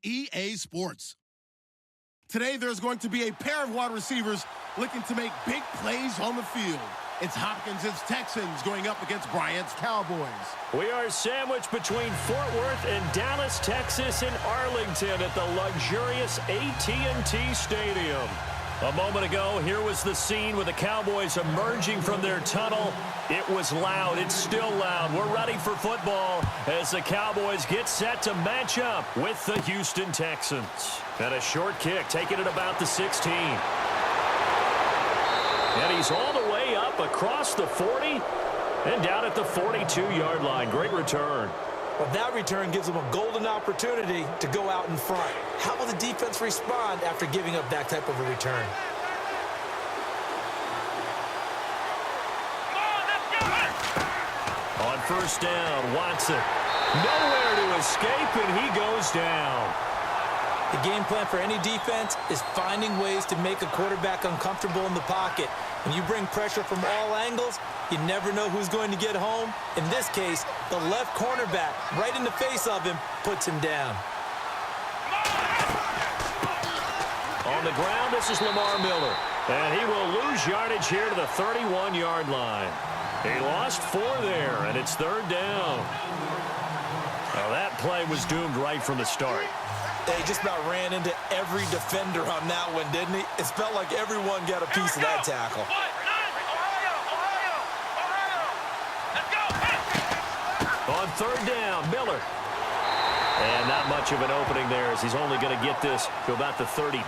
EA Sports. Today, there's going to be a pair of wide receivers looking to make big plays on the field. It's Hopkins' Texans going up against Bryant's Cowboys. We are sandwiched between Fort Worth and Dallas, Texas, and Arlington at the luxurious AT&T Stadium. A moment ago, here was the scene with the Cowboys emerging from their tunnel. It was loud. It's still loud. We're ready for football as the Cowboys get set to match up with the Houston Texans. And a short kick, taking it about the 16. And he's all the way up across the 40 and down at the 42-yard line. Great return. Well, that return gives them a golden opportunity to go out in front. How will the defense respond after giving up that type of a return? On first down, Watson. Nowhere to escape, and he goes down. The game plan for any defense is finding ways to make a quarterback uncomfortable in the pocket. When you bring pressure from all angles, you never know who's going to get home. In this case, the left cornerback, right in the face of him, puts him down. On the ground, this is Lamar Miller. And he will lose yardage here to the 31-yard line. He lost 4 there, and it's third down. Now that play was doomed right from the start. He just about ran into every defender on that one, didn't he? It felt like everyone got a piece of that tackle. On third down, Miller. And not much of an opening there as he's only going to get this to about the 32.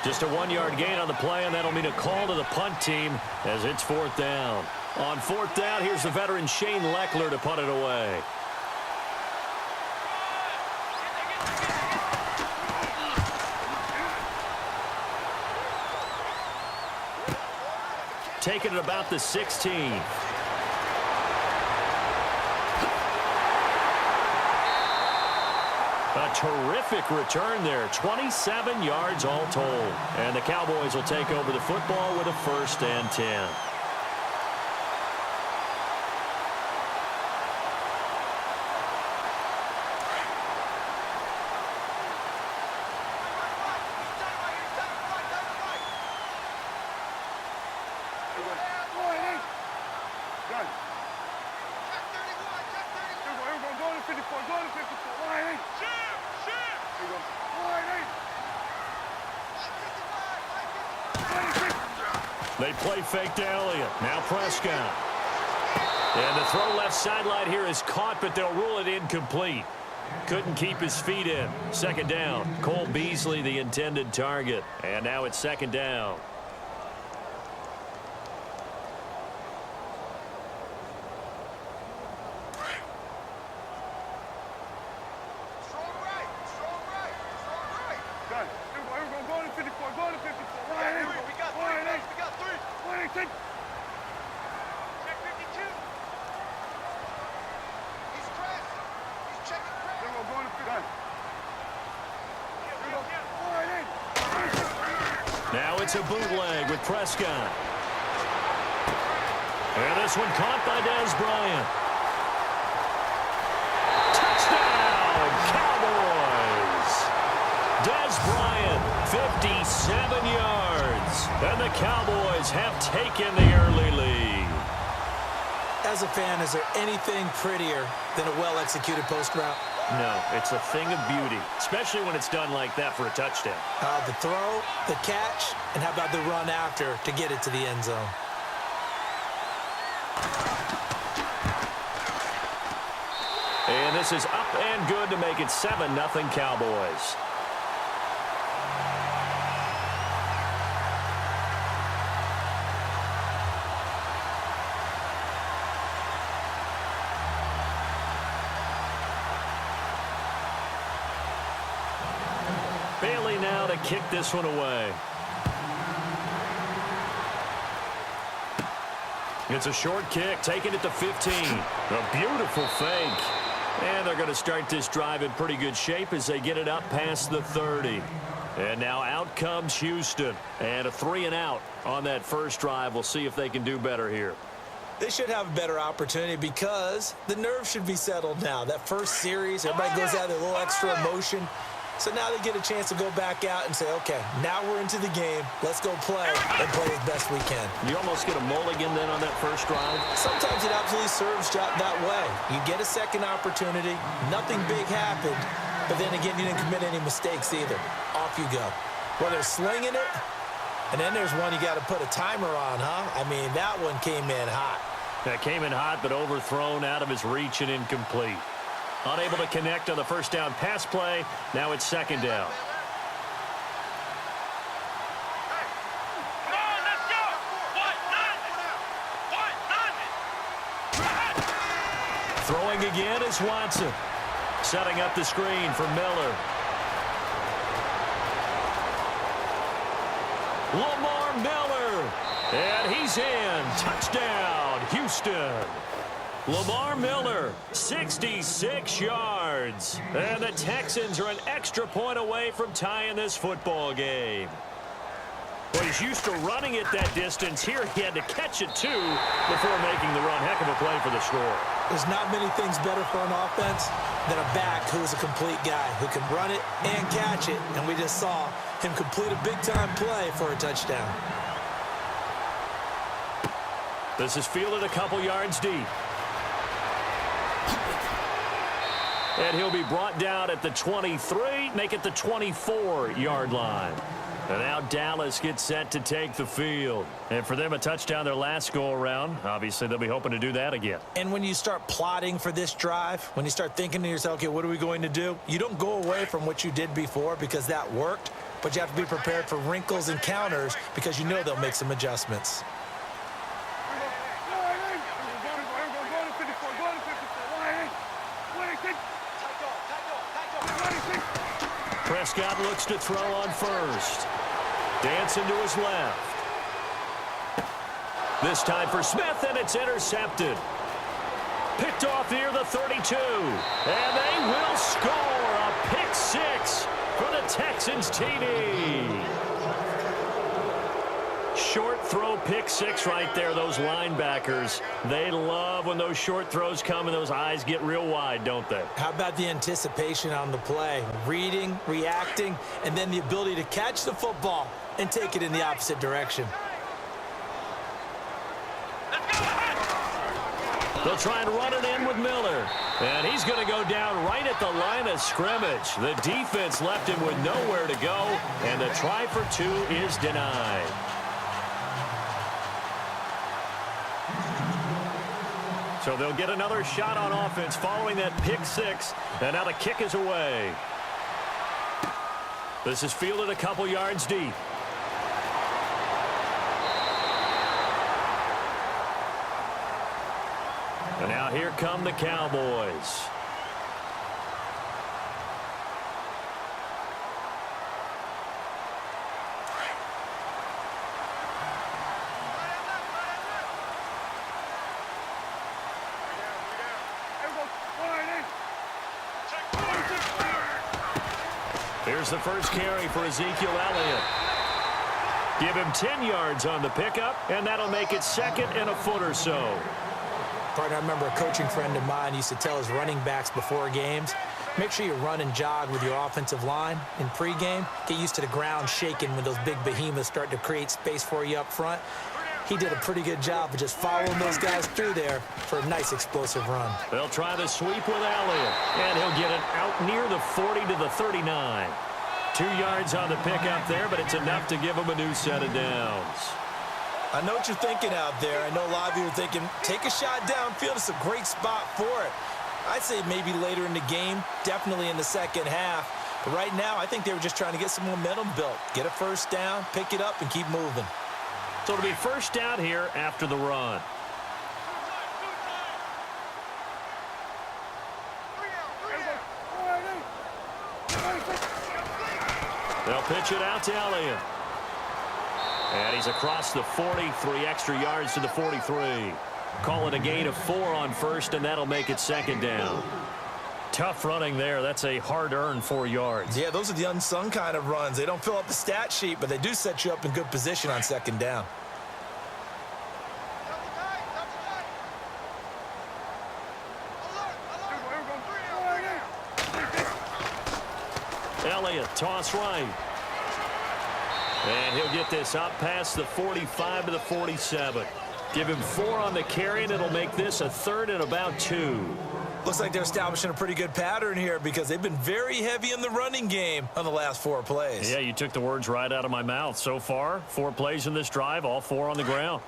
Just a 1-yard gain on the play, and that'll mean a call to the punt team as it's fourth down. On fourth down, here's the veteran Shane Leckler to punt it away. Taking it about the 16. A terrific return there. 27 yards all told. And the Cowboys will take over the football with a 1st and 10. They play fake to Elliott. Now Prescott. And the throw left sideline here is caught, but they'll rule it incomplete. Couldn't keep his feet in. Second down. Cole Beasley, the intended target. And now it's second down. Now it's a bootleg with Prescott. And this one caught by Dez Bryant. Touchdown, Cowboys! Dez Bryant, 57 yards. And the Cowboys have taken the early lead. As a fan, is there anything prettier than a well-executed post route? No, it's a thing of beauty, especially when it's done like that for a touchdown. The throw, the catch, and how about the run after to get it to the end zone? And this is up and good to make it 7-0 Cowboys. Bailey now to kick this one away. It's a short kick, taking it to 15. A beautiful fake. And they're going to start this drive in pretty good shape as they get it up past the 30. And now out comes Houston. And a 3-and-out on that first drive. We'll see if they can do better here. They should have a better opportunity because the nerves should be settled now. That first series, everybody goes out with a little extra emotion. So now they get a chance to go back out and say, okay, now we're into the game. Let's go play and play as best we can. You almost get a mulligan then on that first drive? Sometimes it absolutely serves that way. You get a second opportunity. Nothing big happened. But then again, you didn't commit any mistakes either. Off you go. Well, they're slinging it. And then there's one you got to put a timer on, huh? I mean, that one came in hot. That came in hot, but overthrown, out of his reach and incomplete. Unable to connect on the first down pass play. Now it's second down. Throwing again is Watson. Setting up the screen for Miller. Lamar Miller. And he's in. Touchdown, Houston. Lamar Miller, 66 yards. And the Texans are an extra point away from tying this football game. Well, he's used to running it that distance. Here he had to catch it, too, before making the run. Heck of a play for the score. There's not many things better for an offense than a back who is a complete guy who can run it and catch it. And we just saw him complete a big-time play for a touchdown. This is fielded a couple yards deep. And he'll be brought down at the 23, make it the 24-yard line. And now Dallas gets set to take the field. And for them, a touchdown their last go-around. Obviously, they'll be hoping to do that again. And when you start plotting for this drive, when you start thinking to yourself, okay, what are we going to do? You don't go away from what you did before because that worked, but you have to be prepared for wrinkles and counters because you know they'll make some adjustments. Prescott looks to throw on first. Dancing to his left. This time for Smith, and it's intercepted. Picked off near the 32. And they will score a pick six for the Texans TD. Short throw pick six right there. Those linebackers, they love when those short throws come and those eyes get real wide, don't they? How about the anticipation on the play? Reading, reacting, and then the ability to catch the football and take it in the opposite direction. They'll try and run it in with Miller. And he's going to go down right at the line of scrimmage. The defense left him with nowhere to go, and the try for two is denied. So they'll get another shot on offense following that pick six, and now the kick is away. This is fielded a couple yards deep. And now here come the Cowboys. Here's the first carry for Ezekiel Elliott. Give him 10 yards on the pickup, and that'll make it second and a foot or so. Partner, I remember a coaching friend of mine used to tell his running backs before games, make sure you run and jog with your offensive line in pregame. Get used to the ground shaking when those big behemoths start to create space for you up front. He did a pretty good job of just following those guys through there for a nice explosive run. They'll try the sweep with Elliott, and he'll get it out near the 40 to the 39. 2 yards on the pickup there, but it's enough to give him a new set of downs. I know what you're thinking out there. I know a lot of you are thinking, take a shot downfield. It's a great spot for it. I'd say maybe later in the game, definitely in the second half. But right now, I think they were just trying to get some momentum built. Get a first down, pick it up, and keep moving. So it'll be first down here after the run. They'll pitch it out to Elliott. And he's across the 40, 3 extra yards to the 43. Call it a gain of 4 on first, and that'll make it second down. Tough running there. That's a hard-earned 4 yards. Yeah, those are the unsung kind of runs. They don't fill up the stat sheet, but they do set you up in good position on second down. Elliott, toss right. And he'll get this up past the 45 to the 47. Give him 4 on the carry, and it'll make this a 3rd and about 2. Looks like they're establishing a pretty good pattern here because they've been very heavy in the running game on the last 4 plays. Yeah, you took the words right out of my mouth. So far, 4 plays in this drive, all 4 on the ground.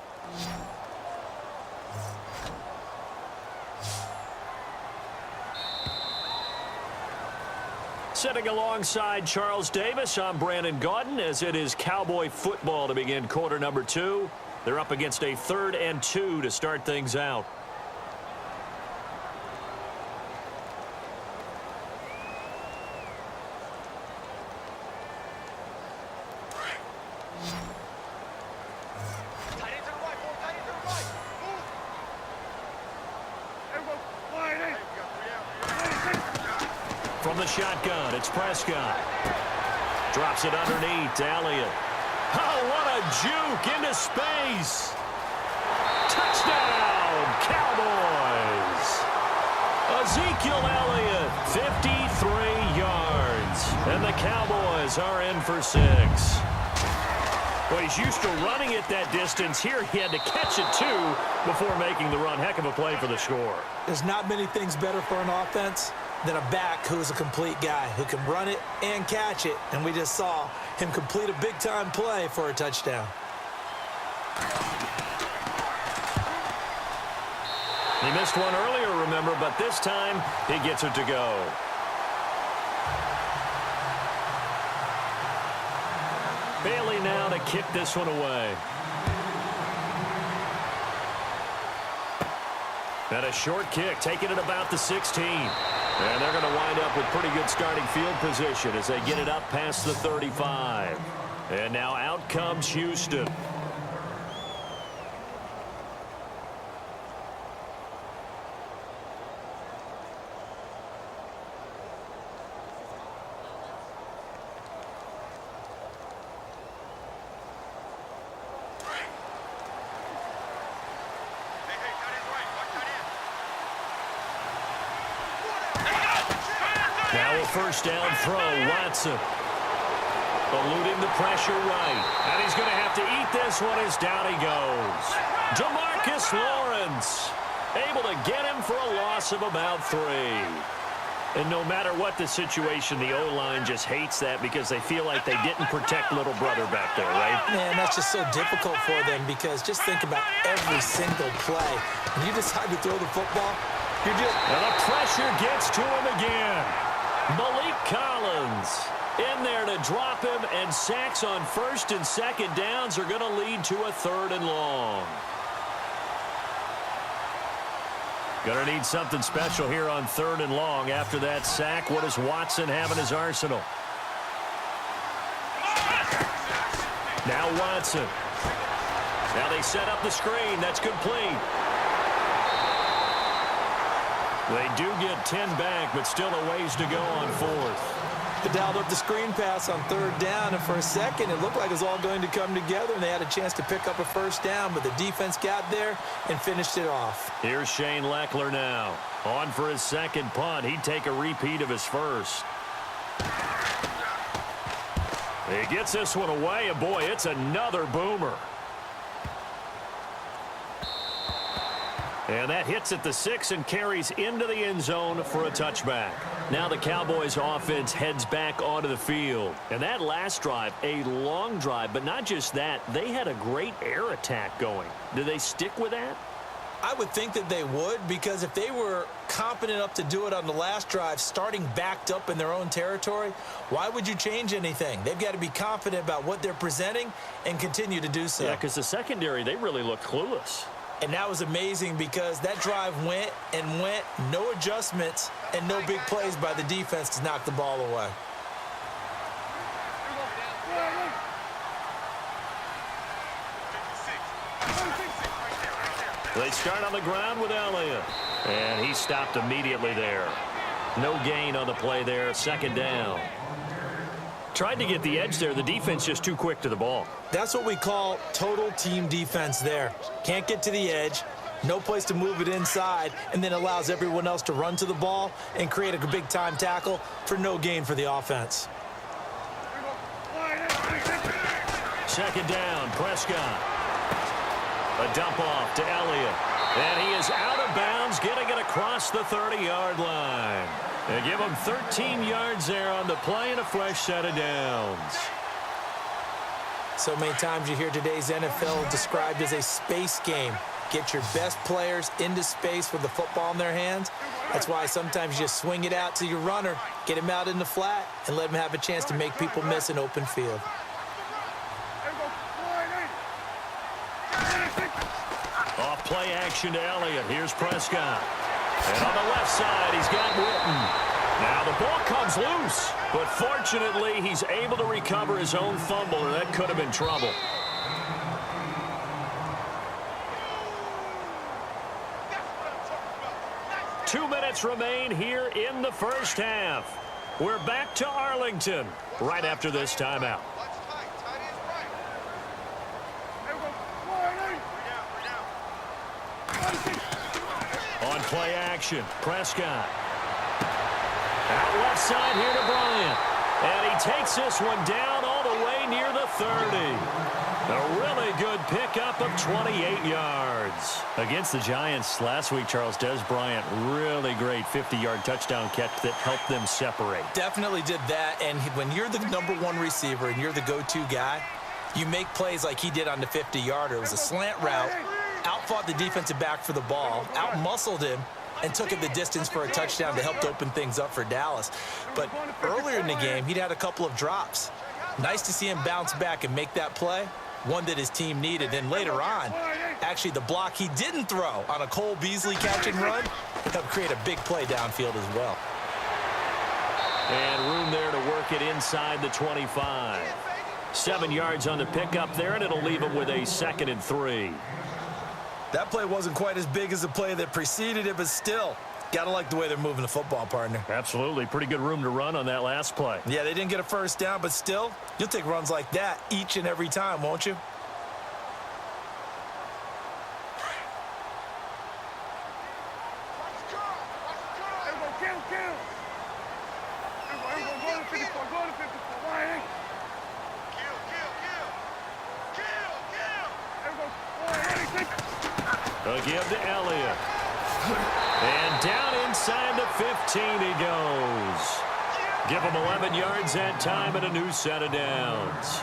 Sitting alongside Charles Davis, I'm Brandon Gaudin as it is Cowboy football to begin quarter number 2. They're up against a 3rd and 2 to start things out. From the shotgun, it's Prescott. Drops it underneath to Elliott. Oh, what a juke into space. Touchdown, Cowboys. Ezekiel Elliott, 53 yards. And the Cowboys are in for 6. Well, he's used to running it that distance. Here he had to catch it, too, before making the run. Heck of a play for the score. There's not many things better for an offense than a back who's a complete guy who can run it and catch it. And we just saw him complete a big-time play for a touchdown. He missed one earlier, remember, but this time he gets it to go. Bailey now to kick this one away. And a short kick, taking it about the 16. And they're going to wind up with pretty good starting field position as they get it up past the 35. And now out comes Houston. Now a first down throw, Watson. Eluding the pressure right. And he's going to have to eat this one as down he goes. DeMarcus Lawrence able to get him for a loss of about 3. And no matter what the situation, the O-line just hates that because they feel like they didn't protect little brother back there, right? Man, that's just so difficult for them because just think about every single play. When you decide to throw the football, you're just... And the pressure gets to him again. Malik Collins in there to drop him, and sacks on 1st and 2nd downs are going to lead to a 3rd and long. Going to need something special here on 3rd and long. After that sack, what does Watson have in his arsenal? Now Watson. Now they set up the screen. That's complete. They do get 10 back, but still a ways to go on 4th. They dialed up the screen pass on 3rd down, and for a second it looked like it was all going to come together, and they had a chance to pick up a first down, but the defense got there and finished it off. Here's Shane Leckler now. On for his 2nd punt. He'd take a repeat of his 1st. He gets this one away, and boy, it's another boomer. And that hits at the 6 and carries into the end zone for a touchback. Now the Cowboys offense heads back onto the field. And that last drive, a long drive, but not just that, they had a great air attack going. Do they stick with that? I would think that they would, because if they were competent enough to do it on the last drive, starting backed up in their own territory, why would you change anything? They've got to be confident about what they're presenting and continue to do so. Yeah, because the secondary, they really looked clueless. And that was amazing because that drive went and went, no adjustments, and no big plays by the defense to knock the ball away. They start on the ground with Elliott. And he stopped immediately there. No gain on the play there, 2nd down. Tried to get the edge there. The defense just too quick to the ball. That's what we call total team defense there. Can't get to the edge, no place to move it inside, and then allows everyone else to run to the ball and create a big-time tackle for no gain for the offense. second down. Prescott. A dump off to Elliott. And he is out of bounds, getting it across the 30-yard line. They give him 13 yards there on the play and a fresh set of downs. So many times you hear today's NFL described as a space game. Get your best players into space with the football in their hands. That's why sometimes you just swing it out to your runner, get him out in the flat, and let him have a chance to make people miss an open field. Off play action to Elliott. Here's Prescott. And on the left side, he's got Witten. Now the ball comes loose, but fortunately he's able to recover his own fumble, and that could have been trouble. Two minutes remain here in the first half. We're back to Arlington right after this timeout. On play action, Prescott. Out left side here to Bryant. And he takes this one down all the way near the 30. A really good pickup of 28 yards. Against the Giants last week, Charles, Des Bryant, really great 50-yard touchdown catch that helped them separate. Definitely did that, and when you're the #1 receiver and you're the go-to guy, you make plays like he did on the 50-yarder. It was a slant route, outfought the defensive back for the ball, out-muscled him, and took it the distance for a touchdown to help open things up for Dallas. But earlier in the game, he'd had a couple of drops. Nice to see him bounce back and make that play, one that his team needed. And later on, actually the block he didn't throw on a Cole Beasley catch and run helped create a big play downfield as well. And room there to work it inside the 25. 7 yards on the pickup there, and it'll leave him with a 2nd and 3. That play wasn't quite as big as the play that preceded it, but still, gotta like the way they're moving the football, partner. Absolutely. Pretty good room to run on that last play. Yeah, they didn't get a first down, but still, you'll take runs like that each and every time, won't you? A give to Elliott. And down inside the 15 he goes. Give him 11 yards that time and a new set of downs.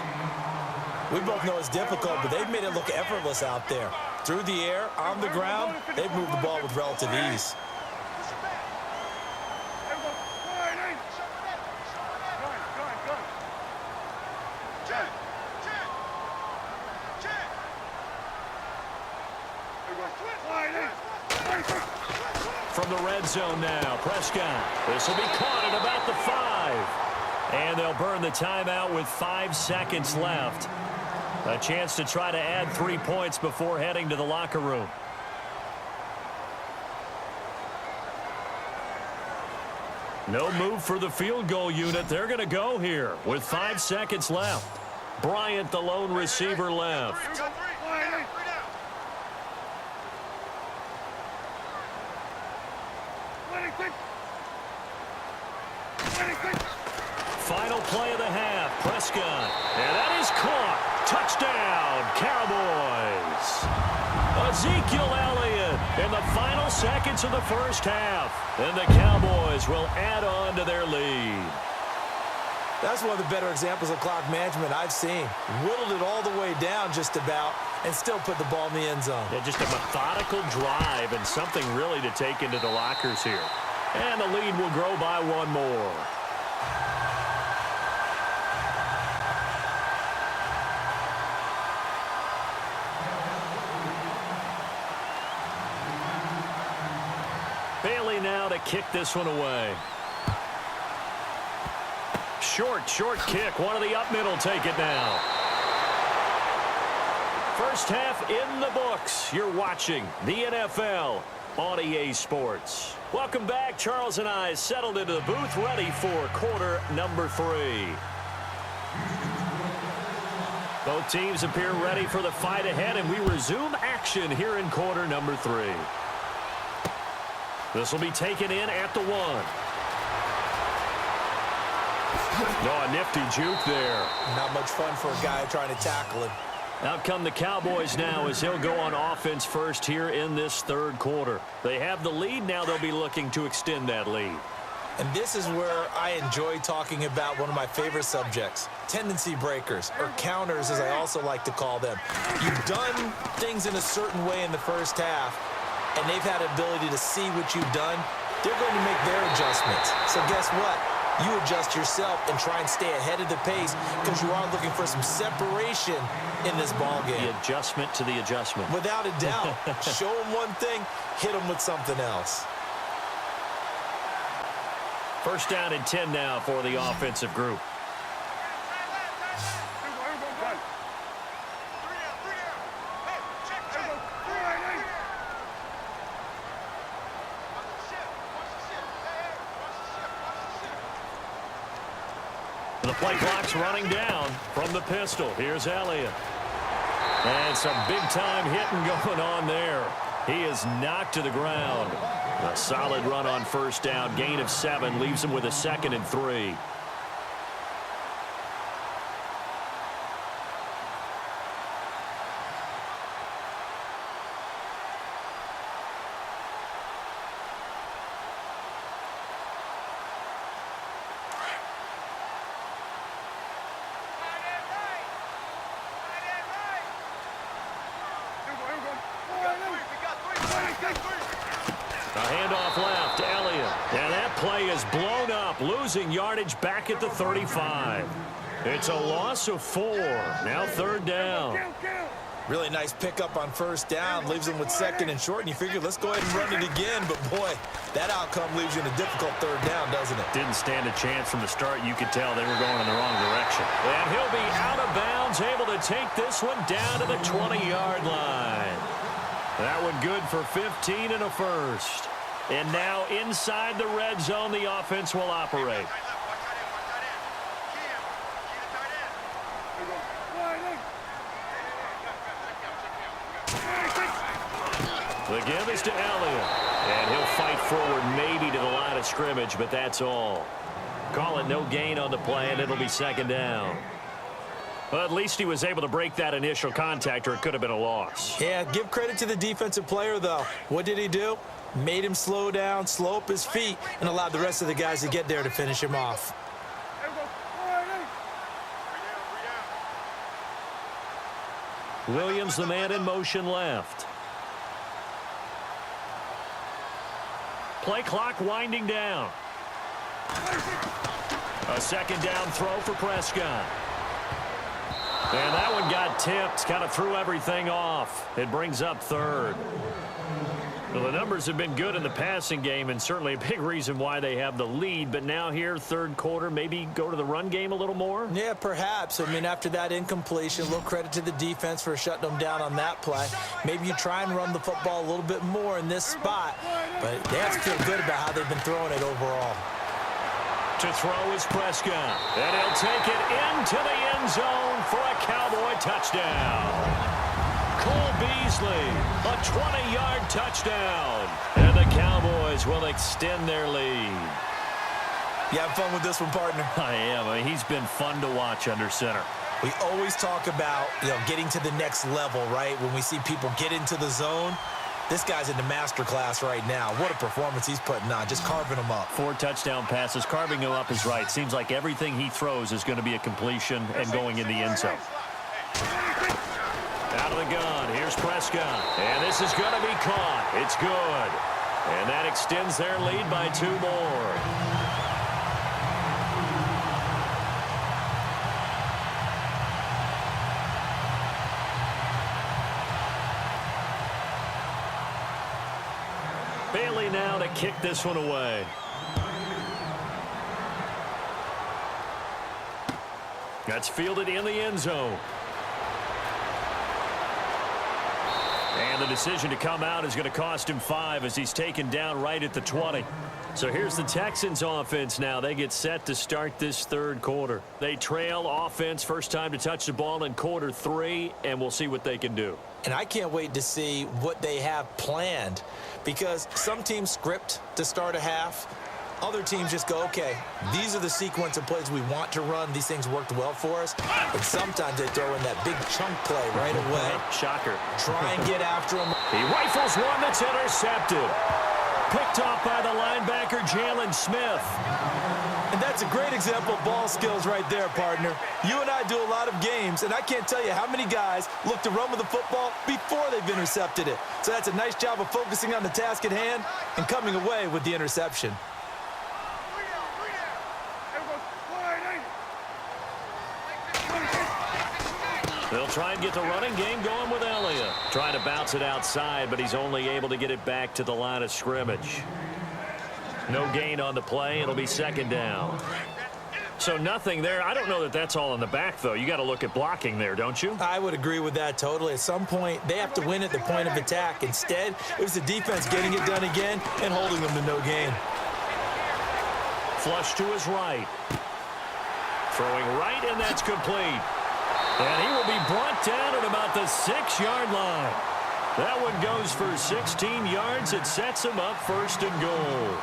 We both know it's difficult, but they've made it look effortless out there. Through the air, on the ground, they've moved the ball with relative ease. From the red zone now, Prescott. This will be caught at about the 5. And they'll burn the timeout with 5 seconds left. A chance to try to add 3 points before heading to the locker room. No move for the field goal unit. They're going to go here with 5 seconds left. Bryant, the lone receiver, left. Final play of the half, Prescott. And that is caught. Touchdown, Cowboys. Ezekiel Elliott in the final seconds of the first half. And the Cowboys will add on to their lead. That's one of the better examples of clock management I've seen. Whittled it all the way down just about and still put the ball in the end zone. Yeah, just a methodical drive and something really to take into the lockers here. And the lead will grow by 1 more. Bailey now to kick this one away. Short kick. One of the up middle take it now. First half in the books. You're watching the NFL on EA Sports. Welcome back. Charles and I settled into the booth, ready for quarter number 3. Both teams appear ready for the fight ahead, and we resume action here in quarter number 3. This will be taken in at the 1. Oh, a nifty juke there. Not much fun for a guy trying to tackle him. Out come the Cowboys now as he'll go on offense first here in this third quarter. They have the lead. Now they'll be looking to extend that lead. And this is where I enjoy talking about one of my favorite subjects, tendency breakers, or counters as I also like to call them. You've done things in a certain way in the first half, and they've had the ability to see what you've done. They're going to make their adjustments. So guess what? You adjust yourself and try and stay ahead of the pace because you are looking for some separation in this ball game. The adjustment to the adjustment. Without a doubt. Show them one thing, hit them with something else. First down and 10 now for the offensive group. The play clock's running down from the pistol. Here's Elliott. And some big-time hitting going on there. He is knocked to the ground. A solid run on first down. Gain of 7 leaves him with a 2nd and 3. A handoff left to Elliott. And that play is blown up, losing yardage back at the 35. It's a loss of 4. Now third down. Really nice pickup on first down. Leaves them with 2nd and short. And you figure, let's go ahead and run it again. But, boy, that outcome leaves you in a difficult third down, doesn't it? Didn't stand a chance from the start. You could tell they were going in the wrong direction. And he'll be out of bounds, able to take this one down to the 20-yard line. That one good for 15 and a first. And now inside the red zone, the offense will operate. The give is to Elliott. And he'll fight forward maybe to the line of scrimmage, but that's all. Call it no gain on the play, and it'll be 2nd down. Well, at least he was able to break that initial contact, or it could have been a loss. Yeah, give credit to the defensive player, though. What did he do? Made him slow down, slow up his feet, and allowed the rest of the guys to get there to finish him off. Williams, the man in motion left. Play clock winding down. A 2nd down throw for Prescott. And that one got tipped, kind of threw everything off. It brings up 3rd. Well, the numbers have been good in the passing game, and certainly a big reason why they have the lead. But now here, third quarter, maybe go to the run game a little more? Yeah, perhaps. I mean, after that incompletion, a little credit to the defense for shutting them down on that play. Maybe you try and run the football a little bit more in this spot. But they have to feel good about how they've been throwing it overall. To throw is Prescott. And he'll take it into the end zone for a Cowboy touchdown. Cole Beasley, a 20-yard touchdown. And the Cowboys will extend their lead. You having fun with this one, partner? I am. I mean, he's been fun to watch under center. We always talk about, getting to the next level, right? When we see people get into the zone. This guy's in the master class right now. What a performance he's putting on, just carving them up. 4 touchdown passes. Carving him up is right. Seems like everything he throws is going to be a completion and going in the end zone. Out of the gun, here's Prescott. And this is going to be caught. It's good. And that extends their lead by 2 more. Bailey now to kick this one away. That's fielded in the end zone. And the decision to come out is going to cost him 5 as he's taken down right at the 20. So here's the Texans offense now. They get set to start this third quarter. They trail offense, first time to touch the ball in quarter 3, and we'll see what they can do. And I can't wait to see what they have planned, because some teams script to start a half. Other teams just go, okay, these are the sequence of plays we want to run. These things worked well for us. And sometimes they throw in that big chunk play right away. Shocker. Try and get after him. He rifles one that's intercepted. Picked off by the linebacker, Jalen Smith. And that's a great example of ball skills right there, partner. You and I do a lot of games, and I can't tell you how many guys look to run with the football before they've intercepted it. So that's a nice job of focusing on the task at hand and coming away with the interception. They'll try and get the running game going with Elliott. Trying to bounce it outside, but he's only able to get it back to the line of scrimmage. No gain on the play. It'll be second down. So nothing there. I don't know that that's all in the back, though. You got to look at blocking there, don't you? I would agree with that totally. At some point, they have to win at the point of attack. Instead, it was the defense getting it done again and holding them to no gain. Flush to his right. Throwing right, and that's complete. And he will be brought down at about the 6-yard line. That one goes for 16 yards. It sets him up first and goal.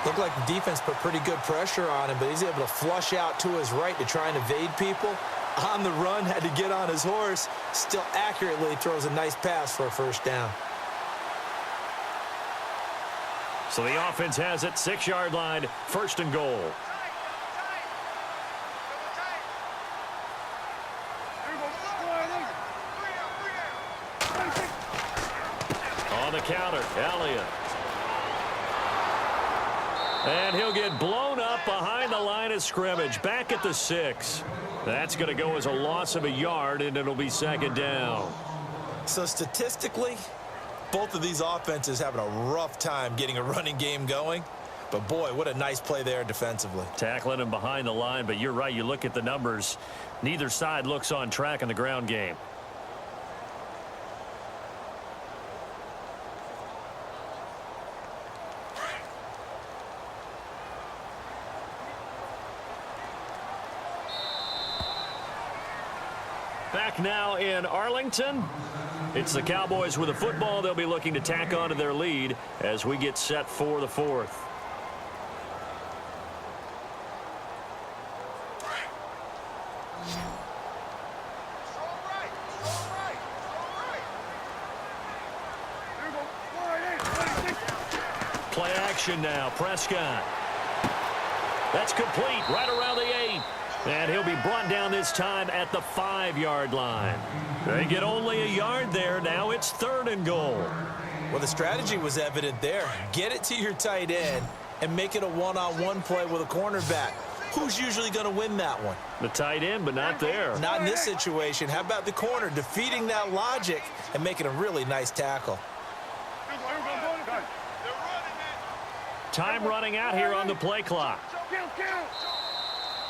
Looked like the defense put pretty good pressure on him, but he's able to flush out to his right to try and evade people. On the run, had to get on his horse. Still accurately throws a nice pass for a first down. So the offense has it, 6-yard line, first and goal. On the counter, Elliott. And he'll get blown up behind the line of scrimmage, back at the 6. That's going to go as a loss of a yard, and it'll be second down. So statistically, both of these offenses having a rough time getting a running game going. But, boy, what a nice play there defensively. Tackling him behind the line, but you're right. You look at the numbers. Neither side looks on track in the ground game. Back now in Arlington. It's the Cowboys with the football. They'll be looking to tack on to their lead as we get set for the fourth. Play action now. Prescott. That's complete right around the 8. And he'll be brought down this time at the 5-yard line. They get only a yard there. Now it's third and goal. Well, the strategy was evident there. Get it to your tight end and make it a one-on-one play with a cornerback. Who's usually going to win that one? The tight end, but not there. Not in this situation. How about the corner defeating that logic and making a really nice tackle? Time running out here on the play clock.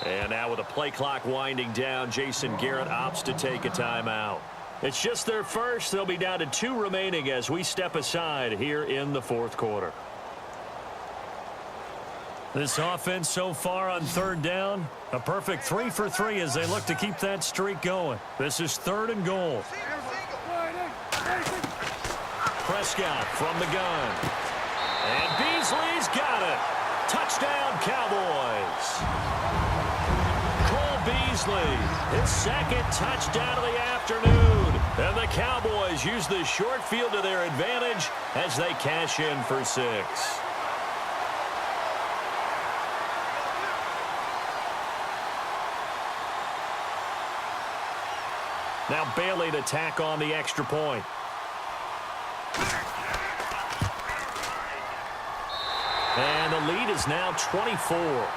And now with the play clock winding down, Jason Garrett opts to take a timeout. It's just their first. They'll be down to 2 remaining as we step aside here in the fourth quarter. This offense so far on third down, a perfect 3 for 3 as they look to keep that streak going. This is third and goal. Prescott from the gun. And Beasley's got it. Touchdown, Cowboys. Beasley, his second touchdown of the afternoon. And the Cowboys use the short field to their advantage as they cash in for 6. Now Bailey to tack on the extra point. And the lead is now 24.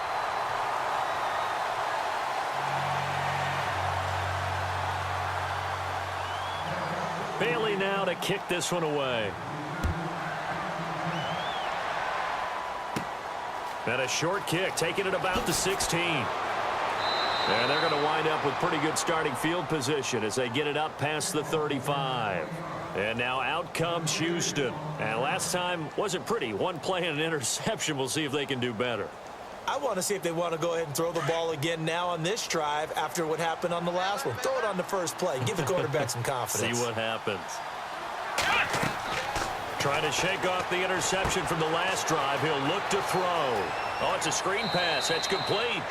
Bailey now to kick this one away. And a short kick, taking it about the 16. And they're going to wind up with pretty good starting field position as they get it up past the 35. And now out comes Houston. And last time wasn't pretty. One play and an interception. We'll see if they can do better. I want to see if they want to go ahead and throw the ball again now on this drive after what happened on the last one. Throw it on the first play. Give the quarterback some confidence. See what happens. Trying to shake off the interception from the last drive. He'll look to throw. Oh, it's a screen pass. That's complete.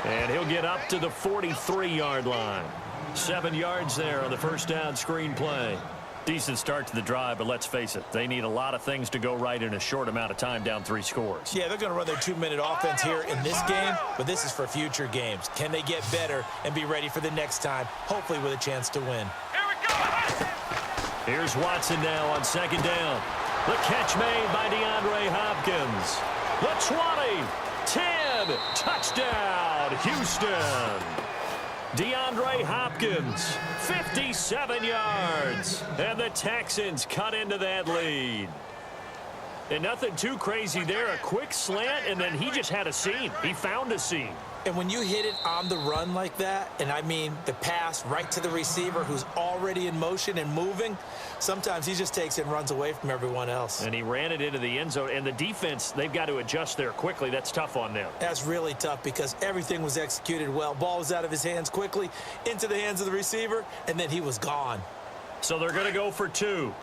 And he'll get up to the 43-yard line. 7 yards there on the first down screen play. Decent start to the drive, but let's face it, they need a lot of things to go right in a short amount of time, down 3 scores. Yeah, they're going to run their 2-minute offense here in this game, but this is for future games. Can they get better and be ready for the next time, hopefully with a chance to win? Here we go! Here's Watson now on second down. The catch made by DeAndre Hopkins. The 20, 10, touchdown, Houston. DeAndre Hopkins, 57 yards, and the Texans cut into that lead. And nothing too crazy there, a quick slant, and then he just had a seam. He found a seam. And when you hit it on the run like that, and I mean the pass right to the receiver who's already in motion and moving, sometimes he just takes it and runs away from everyone else. And he ran it into the end zone. And the defense, they've got to adjust there quickly. That's tough on them. That's really tough because everything was executed well. Ball was out of his hands quickly, into the hands of the receiver, and then he was gone. So they're going to go for 2.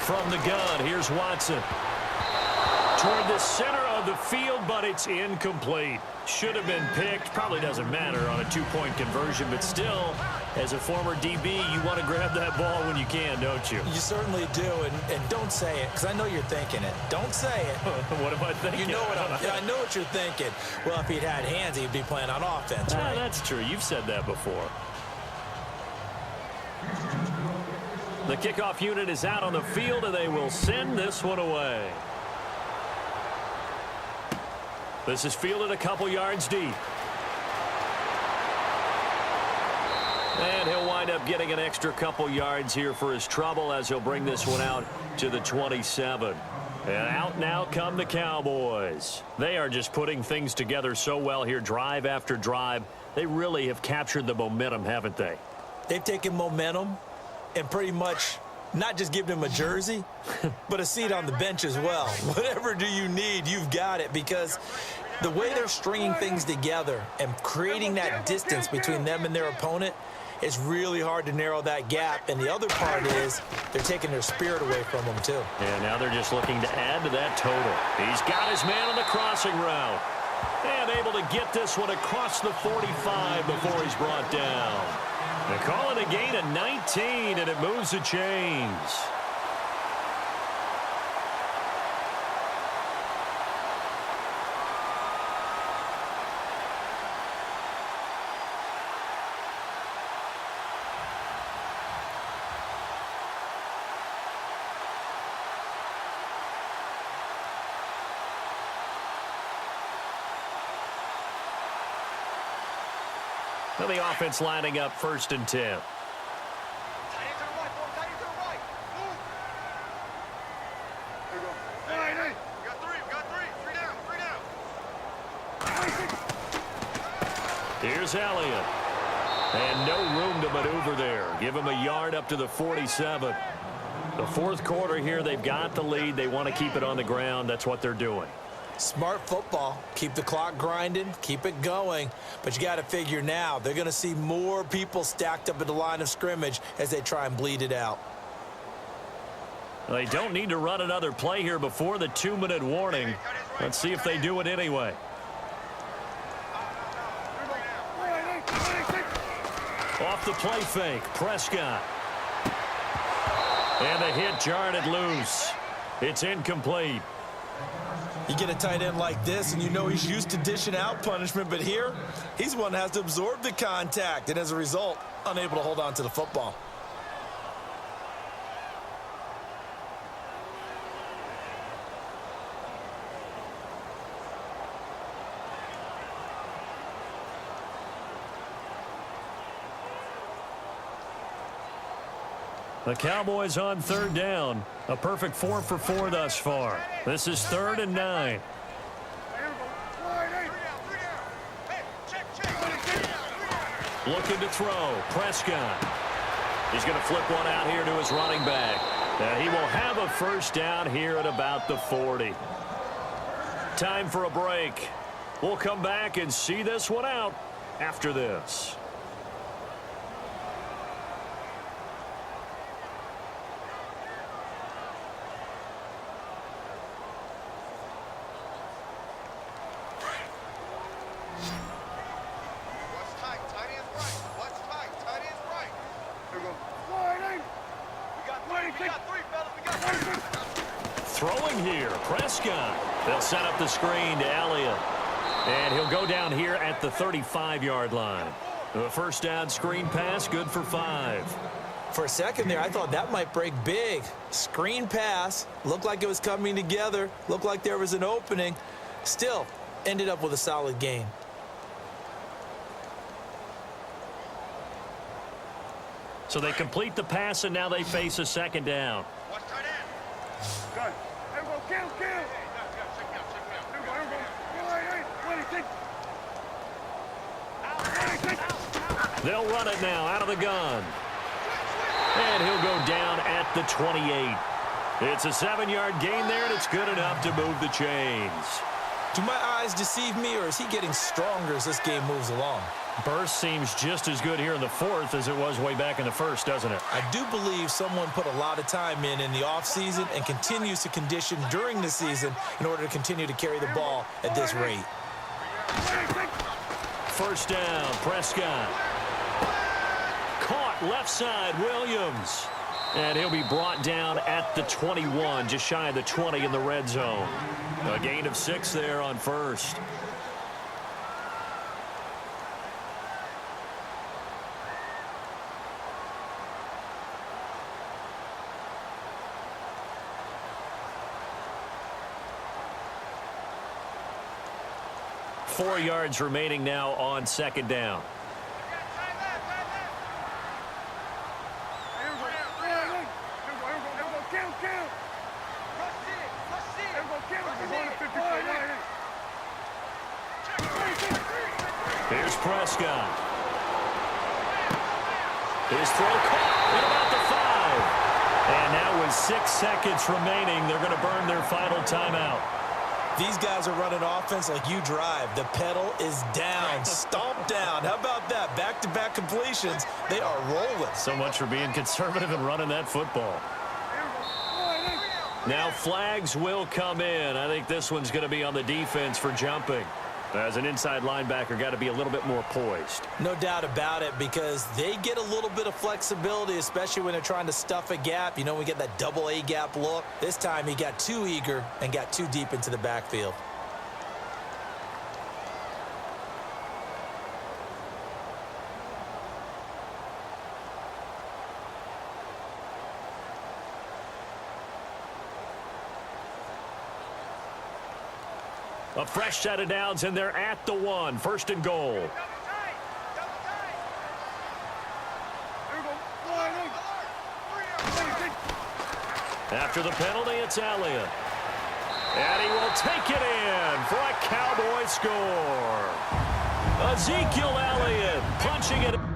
From the gun, here's Watson. Toward the center of the field, but it's incomplete. Should have been picked. Probably doesn't matter on a 2-point conversion, but still, as a former DB, you want to grab that ball when you can, don't you? You certainly do, and don't say it, because I know you're thinking it. Don't say it. What am I thinking? You know what I know what you're thinking. Well, if he'd had hands, he'd be playing on offense, right? That's true. You've said that before. The kickoff unit is out on the field, and they will send this one away. This is fielded a couple yards deep. And he'll wind up getting an extra couple yards here for his trouble as he'll bring this one out to the 27. And out now come the Cowboys. They are just putting things together so well here, drive after drive. They really have captured the momentum, haven't they? They've taken momentum and pretty much not just given him a jersey, but a seat on the bench as well. Whatever do you need, you've got it, because the way they're stringing things together and creating that distance between them and their opponent, it's really hard to narrow that gap. And the other part is they're taking their spirit away from them, too. And now they're just looking to add to that total. He's got his man on the crossing route. And able to get this one across the 45 before he's brought down. They call it a gain of 19, and it moves the chains. The offense lining up 1st and 10. Here's Elliott. And no room to maneuver there. Give him a yard up to the 47. The 4th quarter here, they've got the lead. They want to keep it on the ground. That's what they're doing. Smart football. Keep the clock grinding. Keep it going. But you got to figure now, they're going to see more people stacked up at the line of scrimmage as they try and bleed it out. They don't need to run another play here before the 2-minute warning. Let's see if they do it anyway. Off the play fake, Prescott. And the hit jarred it loose. It's incomplete. You get a tight end like this, and you know he's used to dishing out punishment, but here, he's the one that has to absorb the contact, and as a result, unable to hold on to the football. The Cowboys on 3rd down. A perfect 4 for 4 thus far. This is 3rd and 9. Looking to throw. Prescott. He's going to flip one out here to his running back. And he will have a 1st down here at about the 40. Time for a break. We'll come back and see this one out after this. Throwing here, Prescott. They'll set up the screen to Elliott. And he'll go down here at the 35-yard line. The first down screen pass, good for 5. For a second there, I thought that might break big. Screen pass, looked like it was coming together, looked like there was an opening. Still, ended up with a solid gain. So they complete the pass, and now they face a second down. They'll run it now out of the gun. And he'll go down at the 28. It's a 7-yard gain there, and it's good enough to move the chains. Do my eyes deceive me, or is he getting stronger as this game moves along? Burst seems just as good here in the fourth as it was way back in the first, doesn't it? I do believe someone put a lot of time in the offseason and continues to condition during the season in order to continue to carry the ball at this rate. First down, Prescott. Caught left side, Williams. And he'll be brought down at the 21, just shy of the 20 in the red zone. A gain of 6 there on first. Four yards remaining now on second down. Here's Prescott. His throw caught at about the 5. And now with 6 seconds remaining, they're going to burn their final timeout. These guys are running offense like you drive. The pedal is down, stomp down. How about that? Back-to-back completions. They are rolling. So much for being conservative and running that football. Now flags will come in. I think this one's going to be on the defense for jumping. As an inside linebacker, got to be a little bit more poised. No doubt about it, because they get a little bit of flexibility, especially when they're trying to stuff a gap. You know, we get that double A gap look. This time he got too eager and got too deep into the backfield. A fresh set of downs, and they're at the 1. First and goal. After the penalty, it's Elliott. And he will take it in for a Cowboy score. Ezekiel Elliott punching it.